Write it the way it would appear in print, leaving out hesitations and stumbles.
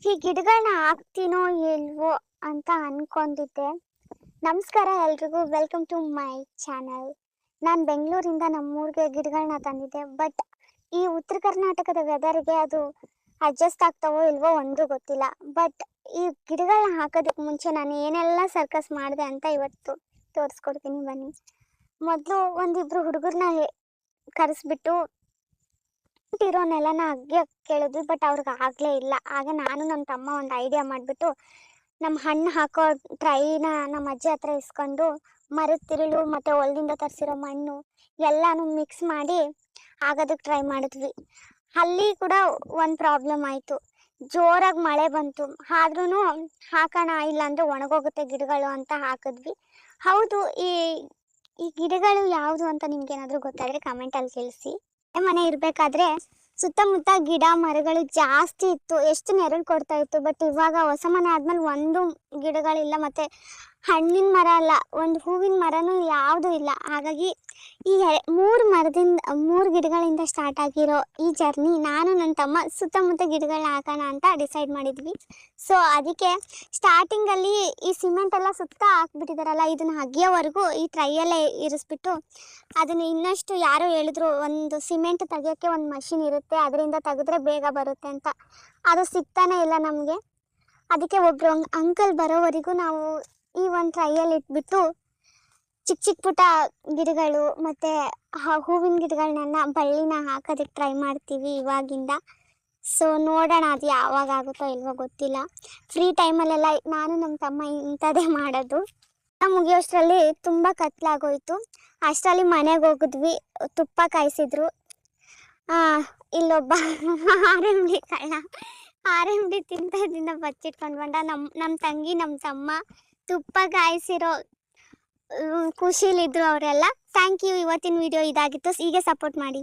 ಈ ಗಿಡಗಳನ್ನ ಹಾಕ್ತೀನೋ ಇಲ್ವೋ ಅಂತ ಅನ್ಕೊಂಡಿದ್ದೆ. ನಮಸ್ಕಾರ ಎಲ್ರಿಗೂ, ವೆಲ್ಕಮ್ ಟು ಮೈ ಚಾನಲ್. ನಾನು ಬೆಂಗಳೂರಿಂದ ನಮ್ಮೂರಿಗೆ ಗಿಡಗಳನ್ನ ತಂದಿದ್ದೆ. ಬಟ್ ಈ ಉತ್ತರ ಕರ್ನಾಟಕದ ವೆದರ್ಗೆ ಅದು ಅಡ್ಜಸ್ಟ್ ಆಗ್ತಾವೋ ಇಲ್ವೋ ಒಂದು ಗೊತ್ತಿಲ್ಲ. ಬಟ್ ಈ ಗಿಡಗಳನ್ನ ಹಾಕೋದಕ್ಕೆ ಮುಂಚೆ ನಾನು ಏನೆಲ್ಲ ಸರ್ಕಸ್ ಮಾಡಿದೆ ಅಂತ ಇವತ್ತು ತೋರಿಸ್ಕೊಡ್ತೀನಿ ಬನ್ನಿ. ಮೊದಲು ಒಂದಿಬ್ರು ಹುಡುಗರನ್ನ ಕರೆಸ್ಬಿಟ್ಟು ಇರೋ ನೆಲನ ಅಗ್ಗೆ ಕೇಳಿದ್ವಿ. ಬಟ್ ಅವ್ರಿಗೆ ಆಗಲೇ ಇಲ್ಲ. ಆಗ ನಾನು ನಮ್ಮ ತಮ್ಮ ಒಂದು ಐಡಿಯಾ ಮಾಡಿಬಿಟ್ಟು ನಮ್ಮ ಹಣ್ಣು ಹಾಕೋ ಟ್ರೈನ ನಮ್ಮ ಅಜ್ಜಿ ಹತ್ರ ಇಸ್ಕೊಂಡು ಮರದ ತಿರುಳು ಮತ್ತು ಹೊಲದಿಂದ ತರಿಸಿರೋ ಮಣ್ಣು ಎಲ್ಲನೂ ಮಿಕ್ಸ್ ಮಾಡಿ ಆಗೋದಕ್ಕೆ ಟ್ರೈ ಮಾಡಿದ್ವಿ. ಅಲ್ಲಿ ಕೂಡ ಒಂದು ಪ್ರಾಬ್ಲಮ್ ಆಯಿತು. ಜೋರಾಗಿ ಮಳೆ ಬಂತು. ಆದ್ರೂ ಹಾಕೋಣ, ಇಲ್ಲಾಂದರೆ ಒಣಗೋಗುತ್ತೆ ಗಿಡಗಳು ಅಂತ ಹಾಕಿದ್ವಿ. ಹೌದು, ಈ ಗಿಡಗಳು ಯಾವುದು ಅಂತ ನಿಮ್ಗೇನಾದರೂ ಗೊತ್ತಾದರೆ ಕಮೆಂಟಲ್ಲಿ ತಿಳಿಸಿ. ಮನೆ ಇರಬೇಕಾದ್ರೆ ಸುತ್ತಮುತ್ತ ಗಿಡ ಮರಗಳು ಜಾಸ್ತಿ ಇತ್ತು, ಎಷ್ಟು ನೆರಳು ಕೊಡ್ತಾ ಇತ್ತು. ಬಟ್ ಇವಾಗ ಹೊಸ ಮನೆ ಆದ್ಮೇಲೆ ಒಂದು ಗಿಡಗಳಿಲ್ಲ, ಮತ್ತು ಹಣ್ಣಿನ ಮರ ಅಲ್ಲ, ಒಂದು ಹೂವಿನ ಮರನೂ ಯಾವುದೂ ಇಲ್ಲ. ಹಾಗಾಗಿ ಈ 3 ಗಿಡಗಳಿಂದ ಸ್ಟಾರ್ಟ್ ಆಗಿರೋ ಈ ಜರ್ನಿ ನಾನು ನನ್ನ ತಮ್ಮ ಸುತ್ತಮುತ್ತ ಗಿಡಗಳನ್ನ ಹಾಕೋಣ ಅಂತ ಡಿಸೈಡ್ ಮಾಡಿದ್ವಿ. ಸೊ ಅದಕ್ಕೆ ಸ್ಟಾರ್ಟಿಂಗಲ್ಲಿ ಈ ಸಿಮೆಂಟ್ ಎಲ್ಲ ಸುತ್ತ ಹಾಕ್ಬಿಟ್ಟಿದಾರಲ್ಲ, ಇದನ್ನು ಅಗಿಯೋವರೆಗೂ ಈ ಟ್ರೈಯಲ್ಲೇ ಇರಿಸ್ಬಿಟ್ಟು ಅದನ್ನು ಇನ್ನಷ್ಟು ಯಾರೋ ಹೇಳಿದ್ರು ಒಂದು ಸಿಮೆಂಟ್ ತೆಗಿಯೋಕ್ಕೆ ಒಂದು ಮಷಿನ್ ಇರುತ್ತೆ, ಅದರಿಂದ ತೆಗೆದ್ರೆ ಬೇಗ ಬರುತ್ತೆ ಅಂತ. ಅದು ಸಿಗ್ತಾನೆ ಇಲ್ಲ ನಮಗೆ. ಅದಕ್ಕೆ ಒಬ್ಬರು ಅಂಕಲ್ ಬರೋವರೆಗೂ ನಾವು ಈ ಒಂದು ಟ್ರೈಯಲ್ಲಿ ಇಟ್ಬಿಟ್ಟು ಚಿಕ್ಕ ಪುಟ್ಟ ಗಿಡಗಳು ಮತ್ತು ಹೂವಿನ ಗಿಡಗಳನ್ನೆಲ್ಲ ಬಳ್ಳಿನ ಹಾಕೋದಕ್ಕೆ ಟ್ರೈ ಮಾಡ್ತೀವಿ ಇವಾಗಿಂದ. ಸೊ ನೋಡೋಣ, ಅದು ಯಾವಾಗ ಆಗುತ್ತೋ ಇಲ್ವೋ ಗೊತ್ತಿಲ್ಲ. ಫ್ರೀ ಟೈಮಲ್ಲೆಲ್ಲ ನಾನು ನಮ್ಮ ತಮ್ಮ ಇಂಥದ್ದೇ ಮಾಡೋದು. ಮುಗಿಯೋಷ್ಟರಲ್ಲಿ ತುಂಬ ಕತ್ಲಾಗೋಯ್ತು. ಅಷ್ಟರಲ್ಲಿ ಮನೆಗೆ ಹೋಗಿದ್ವಿ. ತುಪ್ಪ ಕಾಯಿಸಿದ್ರು. ಇಲ್ಲೊಬ್ಬ ಆರೆಂಬಡಿ ಕಳ್ಳ ಆರೆಂಬಡಿ ತಿಂತದಿಂದ ಬಚ್ಚಿಟ್ಕೊಂಡು ಬಂದ. ನಮ್ಮ ತಂಗಿ ನಮ್ಮ ತಮ್ಮ ತುಪ್ಪ ಕಾಯಿಸಿರೋ ಖುಷಿಲಿದ್ರು ಅವರೆಲ್ಲ. Thank you. ಇವತ್ತಿನ ವಿಡಿಯೋ ಇದಾಗಿತ್ತು. ಹೀಗೆ ಸಪೋರ್ಟ್ ಮಾಡಿ.